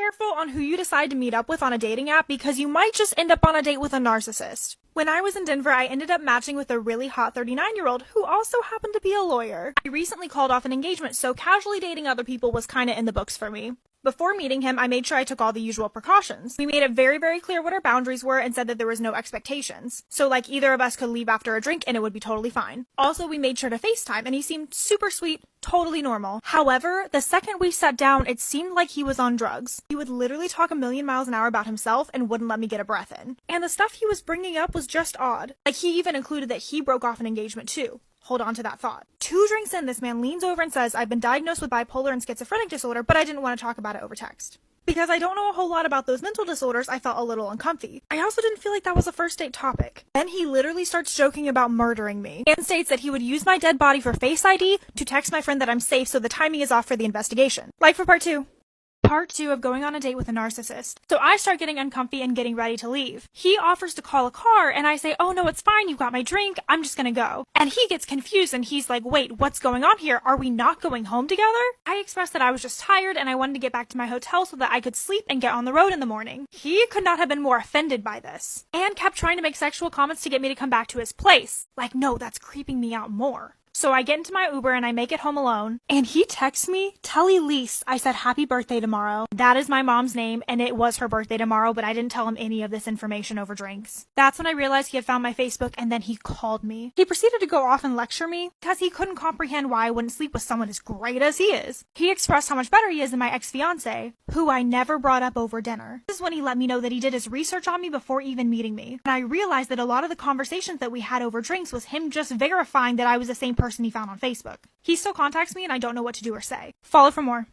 careful on who you decide to meet up with on a dating app because you might just end up on a date with a narcissist. When I was in Denver, I ended up matching with a really hot 39-year-old who also happened to be a lawyer. I recently called off an engagement, so casually dating other people was kinda in the books for me. Before meeting him, I made sure I took all the usual precautions. We made it very, very clear what our boundaries were and said that there was no expectations. So like either of us could leave after a drink and it would be totally fine. Also, we made sure to FaceTime and he seemed super sweet, totally normal. However, the second we sat down, it seemed like he was on drugs. He would literally talk a million miles an hour about himself and wouldn't let me get a breath in. And the stuff he was bringing up was just odd. Like he even included that he broke off an engagement too. Hold on to that thought. 2 drinks in, this man leans over and says, I've been diagnosed with bipolar and schizophrenic disorder, but I didn't want to talk about it over text. Because I don't know a whole lot about those mental disorders, I felt a little uncomfy. I also didn't feel like that was a first date topic. Then he literally starts joking about murdering me and states that he would use my dead body for Face ID to text my friend that I'm safe so the timing is off for the investigation. Like for part 2. Part 2 of going on a date with a narcissist. So I start getting uncomfy and getting ready to leave. He offers to call a car and I say, oh no, it's fine, you got my drink, I'm just gonna go. And he gets confused and he's like, wait, what's going on here? Are we not going home together? I expressed that I was just tired and I wanted to get back to my hotel so that I could sleep and get on the road in the morning. He could not have been more offended by this and kept trying to make sexual comments to get me to come back to his place. Like, no, that's creeping me out more. So I get into my Uber and I make it home alone, and he texts me, tell Elise I said happy birthday tomorrow. That is my mom's name, and it was her birthday tomorrow, but I didn't tell him any of this information over drinks. That's when I realized he had found my Facebook, and then he called me. He proceeded to go off and lecture me because he couldn't comprehend why I wouldn't sleep with someone as great as he is. He expressed how much better he is than my ex-fiance, who I never brought up over dinner. This is when he let me know that he did his research on me before even meeting me, and I realized that a lot of the conversations that we had over drinks was him just verifying that I was the same person he found on Facebook. He still contacts me and I don't know what to do or say. Follow for more.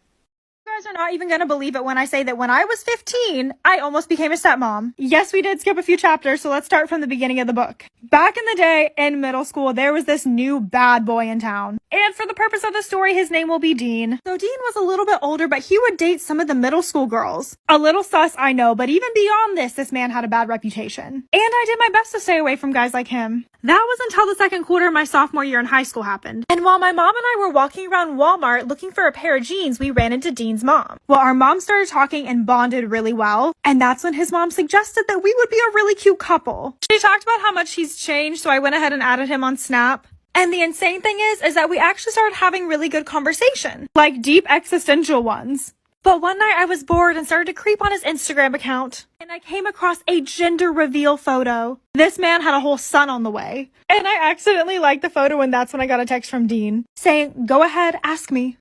You guys are not even gonna believe it when I say that when I was 15, I almost became a stepmom. Yes, we did skip a few chapters, so let's start from the beginning of the book. Back in the day, in middle school, there was this new bad boy in town. And for the purpose of the story, his name will be Dean. So Dean was a little bit older, but he would date some of the middle school girls. A little sus, I know, but even beyond this man had a bad reputation. And I did my best to stay away from guys like him. That was until the second quarter of my sophomore year in high school happened. And while my mom and I were walking around Walmart looking for a pair of jeans, we ran into Dean's mom. Well, our mom started talking and bonded really well. And that's when his mom suggested that we would be a really cute couple. She talked about how much he's changed, so I went ahead and added him on Snap. And the insane thing is that we actually started having really good conversation. Like deep existential ones. But one night I was bored and started to creep on his Instagram account. And I came across a gender reveal photo. This man had a whole son on the way. And I accidentally liked the photo, and that's when I got a text from Dean saying, go ahead, ask me.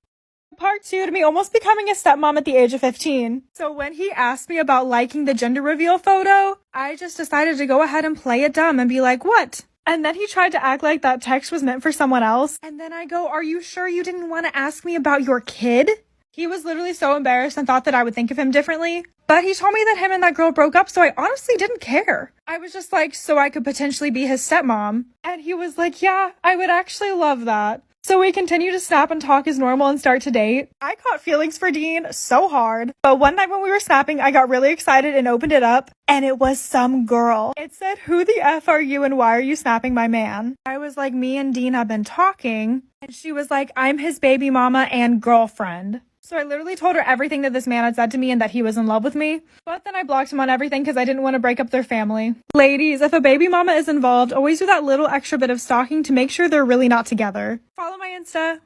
Part 2 to me almost becoming a stepmom at the age of 15. So when he asked me about liking the gender reveal photo, I just decided to go ahead and play it dumb and be like, what? And then he tried to act like that text was meant for someone else. And then I go, are you sure you didn't want to ask me about your kid? He was literally so embarrassed and thought that I would think of him differently. But he told me that him and that girl broke up, so I honestly didn't care. I was just like, so I could potentially be his stepmom. And he was like, yeah, I would actually love that. So we continue to snap and talk as normal and start to date. I caught feelings for Dean so hard. But one night when we were snapping, I got really excited and opened it up. And it was some girl. It said, who the F are you and why are you snapping my man? I was like, me and Dean have been talking. And she was like, I'm his baby mama and girlfriend. So I literally told her everything that this man had said to me and that he was in love with me. But then I blocked him on everything because I didn't want to break up their family. Ladies, if a baby mama is involved, always do that little extra bit of stalking to make sure they're really not together. Follow my Insta.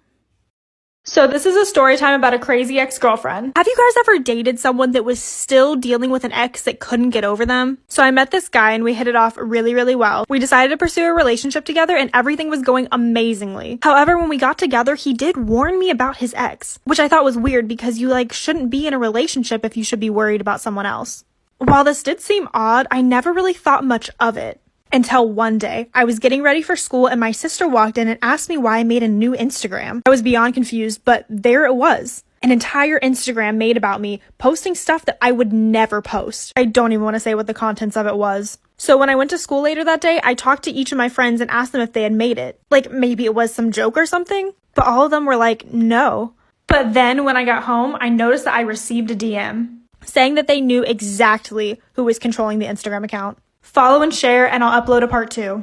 So this is a story time about a crazy ex-girlfriend. Have you guys ever dated someone that was still dealing with an ex that couldn't get over them? So I met this guy and we hit it off really, really well. We decided to pursue a relationship together and everything was going amazingly. However, when we got together, he did warn me about his ex, which I thought was weird because you shouldn't be in a relationship if you should be worried about someone else. While this did seem odd, I never really thought much of it. Until one day, I was getting ready for school and my sister walked in and asked me why I made a new Instagram. I was beyond confused, but there it was. An entire Instagram made about me, posting stuff that I would never post. I don't even want to say what the contents of it was. So when I went to school later that day, I talked to each of my friends and asked them if they had made it. Maybe it was some joke or something, but all of them were like, no. But then when I got home, I noticed that I received a DM saying that they knew exactly who was controlling the Instagram account. Follow and share, and I'll upload a part 2.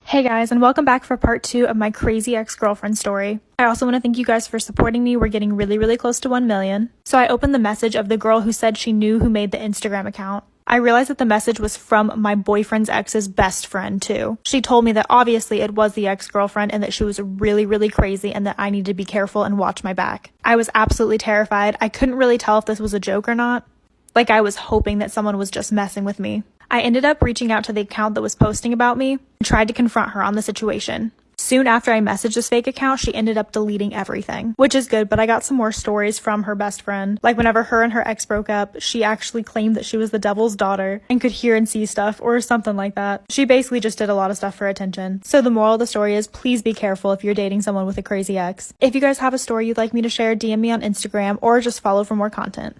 Hey guys, and welcome back for part 2 of my crazy ex-girlfriend story. I also want to thank you guys for supporting me. We're getting really close to 1 million. So I opened the message of the girl who said she knew who made the Instagram account. I realized that the message was from my boyfriend's ex's best friend too. She told me that obviously it was the ex-girlfriend and that she was really crazy and that I need to be careful and watch my back. I was absolutely terrified. I couldn't really tell if this was a joke or not. Like, I was hoping that someone was just messing with me. I ended up reaching out to the account that was posting about me and tried to confront her on the situation. Soon after I messaged this fake account, she ended up deleting everything, which is good, but I got some more stories from her best friend. Like, whenever her and her ex broke up, she actually claimed that she was the devil's daughter and could hear and see stuff or something like that. She basically just did a lot of stuff for attention. So the moral of the story is, please be careful if you're dating someone with a crazy ex. If you guys have a story you'd like me to share, DM me on Instagram or just follow for more content.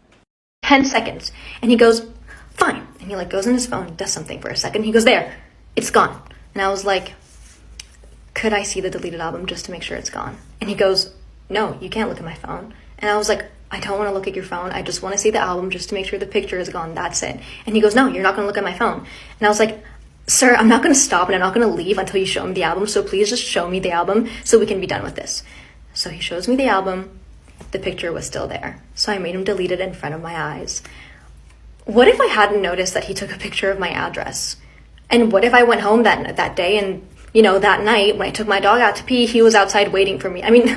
10 seconds. And he goes, fine. And he goes on his phone, does something for a second. He goes, there, it's gone. And I was like, could I see the deleted album just to make sure it's gone? And he goes, no, you can't look at my phone. And I was like, I don't want to look at your phone. I just want to see the album just to make sure the picture is gone. That's it. And he goes, no, you're not going to look at my phone. And I was like, sir, I'm not going to stop and I'm not going to leave until you show me the album. So please just show me the album so we can be done with this. So he shows me the album. The picture was still there. So I made him delete it in front of my eyes. What if I hadn't noticed that he took a picture of my address? And what if I went home that day and, that night when I took my dog out to pee, he was outside waiting for me? I mean...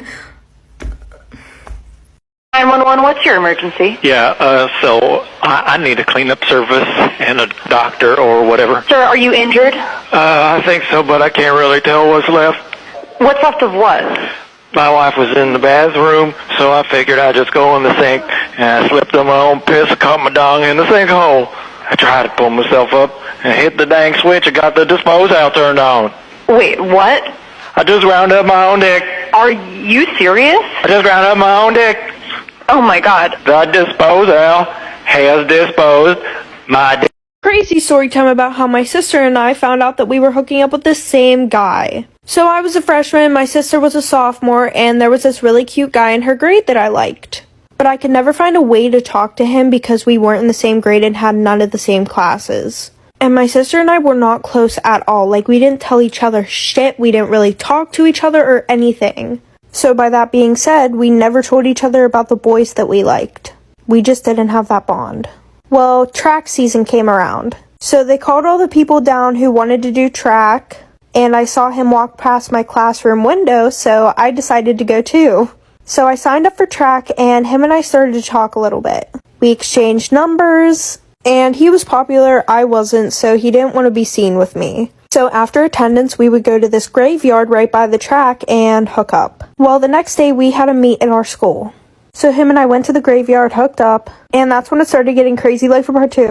911, what's your emergency? Yeah, so I need a cleanup service and a doctor or whatever. Sir, are you injured? I think so, but I can't really tell what's left. What's left of what? My wife was in the bathroom, so I figured I'd just go in the sink, and I slipped on my own piss, caught my dong in the sinkhole. I tried to pull myself up and hit the dang switch and got the dispose out turned on. Wait, what? I just ground up my own dick. Are you serious? I just ground up my own dick. Oh my god. The disposal has disposed my dick. Crazy story time about how my sister and I found out that we were hooking up with the same guy. So I was a freshman, my sister was a sophomore, and there was this really cute guy in her grade that I liked. But I could never find a way to talk to him because we weren't in the same grade and had none of the same classes. And my sister and I were not close at all. Like, we didn't tell each other shit, we didn't really talk to each other or anything. So by that being said, we never told each other about the boys that we liked. We just didn't have that bond. Well, track season came around. So they called all the people down who wanted to do track, and I saw him walk past my classroom window, so I decided to go too. So I signed up for track, and him and I started to talk a little bit. We exchanged numbers, and he was popular, I wasn't, so he didn't want to be seen with me. So after attendance, we would go to this graveyard right by the track and hook up. Well, the next day we had a meet in our school. So him and I went to the graveyard, hooked up, and that's when it started getting crazy like for part 2.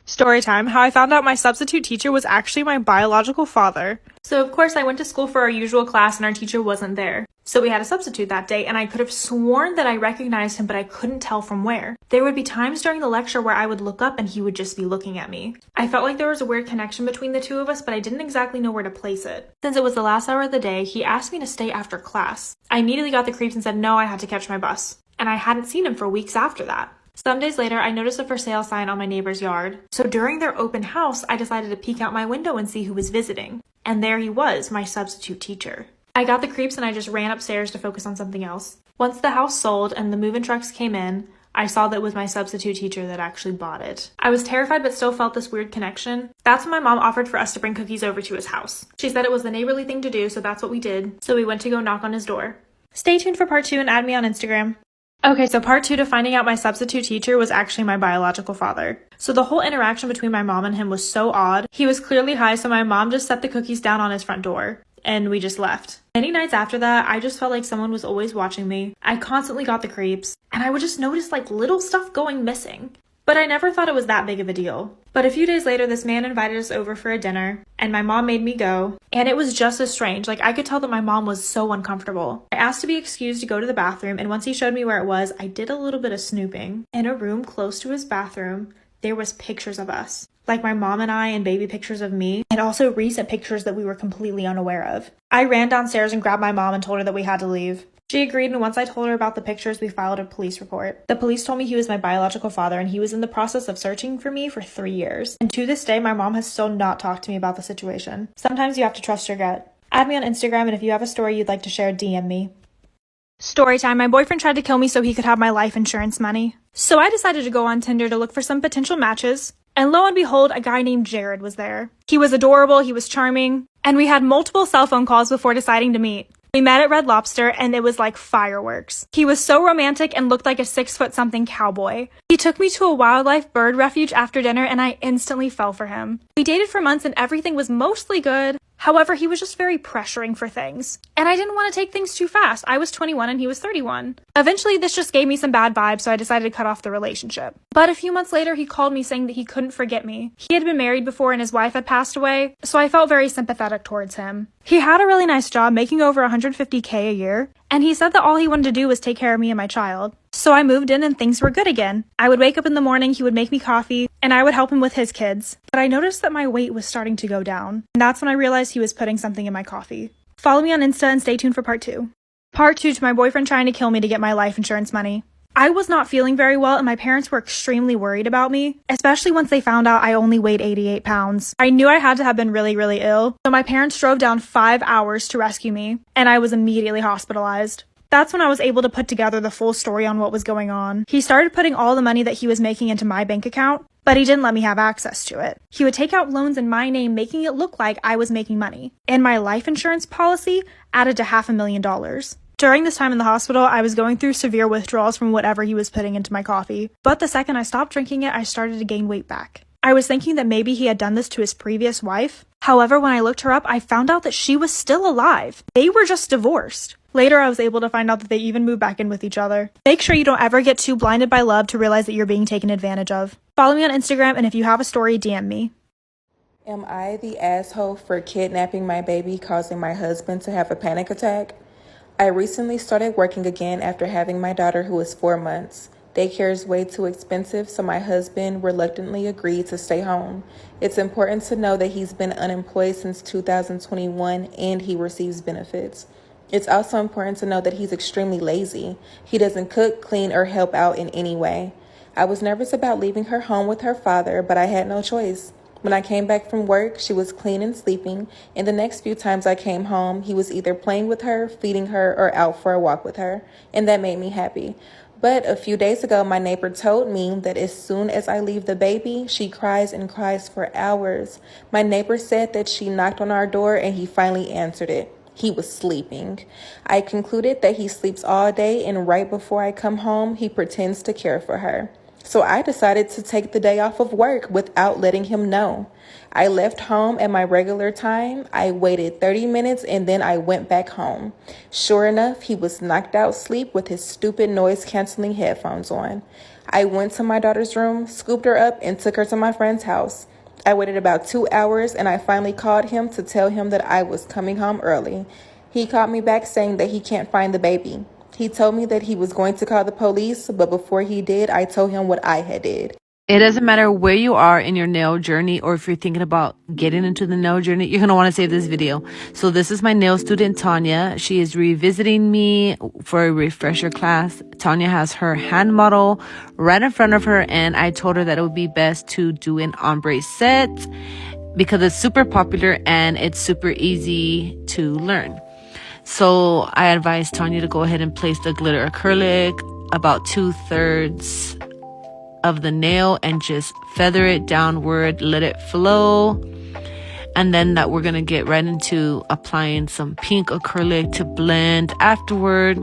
Story time, how I found out my substitute teacher was actually my biological father. So of course I went to school for our usual class and our teacher wasn't there. So we had a substitute that day and I could have sworn that I recognized him, but I couldn't tell from where. There would be times during the lecture where I would look up and he would just be looking at me. I felt like there was a weird connection between the two of us, but I didn't exactly know where to place it. Since it was the last hour of the day, he asked me to stay after class. I immediately got the creeps and said no, I had to catch my bus. And I hadn't seen him for weeks after that. Some days later, I noticed a for sale sign on my neighbor's yard. So during their open house, I decided to peek out my window and see who was visiting. And there he was, my substitute teacher. I got the creeps and I just ran upstairs to focus on something else. Once the house sold and the move-in trucks came in, I saw that it was my substitute teacher that actually bought it. I was terrified but still felt this weird connection. That's when my mom offered for us to bring cookies over to his house. She said it was the neighborly thing to do, so that's what we did. So we went to go knock on his door. Stay tuned for part 2 and add me on Instagram. Okay, so part 2 to finding out my substitute teacher was actually my biological father. So the whole interaction between my mom and him was so odd. He was clearly high, so my mom just set the cookies down on his front door. And we just left. Many nights after that, I just felt like someone was always watching me. I constantly got the creeps, and I would just notice little stuff going missing. But I never thought it was that big of a deal. But a few days later, this man invited us over for a dinner, and my mom made me go, and it was just as strange. I could tell that my mom was so uncomfortable. I asked to be excused to go to the bathroom, and once he showed me where it was, I did a little bit of snooping. In a room close to his bathroom, there was pictures of us. My mom and I, and baby pictures of me, and also recent pictures that we were completely unaware of. I ran downstairs and grabbed my mom and told her that we had to leave. She agreed, and once I told her about the pictures, we filed a police report. The police told me he was my biological father, and he was in the process of searching for me for 3 years. And to this day, my mom has still not talked to me about the situation. Sometimes you have to trust your gut. Add me on Instagram, and if you have a story you'd like to share, DM me. Story time. My boyfriend tried to kill me so he could have my life insurance money. So I decided to go on Tinder to look for some potential matches. And lo and behold, a guy named Jared was there. He was adorable, he was charming, and we had multiple cell phone calls before deciding to meet. We met at Red Lobster, and it was like fireworks. He was so romantic and looked like a 6-foot-something cowboy. He took me to a wildlife bird refuge after dinner, and I instantly fell for him. We dated for months, and everything was mostly good. However, he was just very pressuring for things. And I didn't want to take things too fast. I was 21 and he was 31. Eventually, this just gave me some bad vibes, so I decided to cut off the relationship. But a few months later, he called me saying that he couldn't forget me. He had been married before and his wife had passed away, so I felt very sympathetic towards him. He had a really nice job, making over $150K a year, and he said that all he wanted to do was take care of me and my child. So I moved in and things were good again. I would wake up in the morning, he would make me coffee, and I would help him with his kids. But I noticed that my weight was starting to go down. And that's when I realized he was putting something in my coffee. Follow me on Insta and stay tuned for part 2. Part 2 to my boyfriend trying to kill me to get my life insurance money. I was not feeling very well and my parents were extremely worried about me, especially once they found out I only weighed 88 pounds. I knew I had to have been really, really ill, so my parents drove down 5 hours to rescue me, and I was immediately hospitalized. That's when I was able to put together the full story on what was going on. He started putting all the money that he was making into my bank account, but he didn't let me have access to it. He would take out loans in my name, making it look like I was making money. And my life insurance policy added to $500,000. During this time in the hospital, I was going through severe withdrawals from whatever he was putting into my coffee. But the second I stopped drinking it, I started to gain weight back. I was thinking that maybe he had done this to his previous wife. However, when I looked her up, I found out that she was still alive. They were just divorced. Later, I was able to find out that they even moved back in with each other. Make sure you don't ever get too blinded by love to realize that you're being taken advantage of. Follow me on Instagram, and if you have a story, DM me. Am I the asshole for kidnapping my baby, causing my husband to have a panic attack? I recently started working again after having my daughter who is 4 months. Daycare is way too expensive, so my husband reluctantly agreed to stay home. It's important to know that he's been unemployed since 2021 and he receives benefits. It's also important to know that he's extremely lazy. He doesn't cook, clean, or help out in any way. I was nervous about leaving her home with her father, but I had no choice. When I came back from work, she was clean and sleeping, and the next few times I came home, he was either playing with her, feeding her, or out for a walk with her, and that made me happy. But a few days ago, my neighbor told me that as soon as I leave the baby, she cries and cries for hours. My neighbor said that she knocked on our door and he finally answered it. He was sleeping. I concluded that he sleeps all day, and right before I come home, he pretends to care for her. So I decided to take the day off of work without letting him know. I left home at my regular time. I waited 30 minutes and then I went back home. Sure enough, he was knocked out asleep with his stupid noise-canceling headphones on. I went to my daughter's room, scooped her up, and took her to my friend's house. I waited about 2 hours and I finally called him to tell him that I was coming home early. He called me back saying that he can't find the baby. He told me that he was going to call the police, but before he did, I told him what I had did. It doesn't matter where you are in your nail journey, or if you're thinking about getting into the nail journey, you're going to want to save this video. So this is my nail student, Tanya. She is revisiting me for a refresher class. Tanya has her hand model right in front of her, and I told her that it would be best to do an ombre set because it's super popular and it's super easy to learn. So I advised Tanya to go ahead and place the glitter acrylic about 2/3 of the nail and just feather it downward, let it flow. And then that we're going to get right into applying some pink acrylic to blend afterward.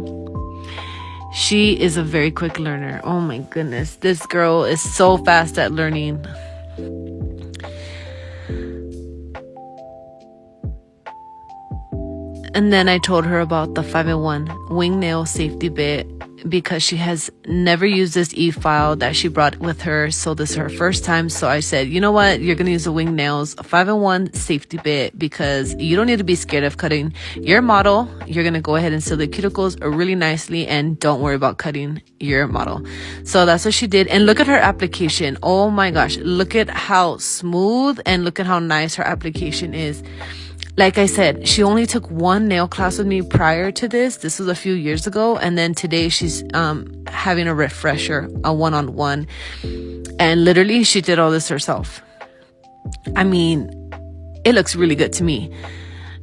She is a very quick learner. Oh my goodness. This girl is so fast at learning. And then I told her about the 5-in-1 wing nail safety bit because she has never used this e-file that she brought with her. So this is her first time. So I said, you know what? You're going to use the wing nails 5-in-1 safety bit because you don't need to be scared of cutting your model. You're going to go ahead and seal the cuticles really nicely and don't worry about cutting your model. So that's what she did. And look at her application. Oh my gosh. Look at how smooth and look at how nice her application is. like I said, she only took one nail class with me prior to this. This was a few years ago. And then today she's having a refresher, a one-on-one. And literally she did all this herself. I mean, it looks really good to me.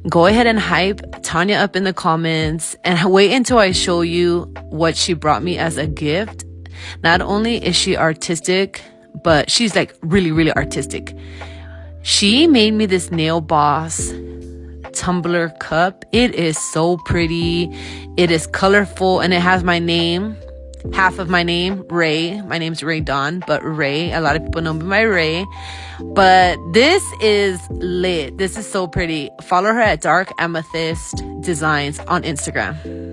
Go ahead and hype Tanya up in the comments and wait until I show you what she brought me as a gift. Not only is she artistic, but she's like really, really artistic. She made me this Nail Boss tumbler cup. It is so pretty. It is colorful and it has my name, half of my name, Ray. My name's Ray Dawn, but Ray, a lot of people know me by Ray. But this is lit. This is so pretty. Follow her at Dark Amethyst Designs on Instagram.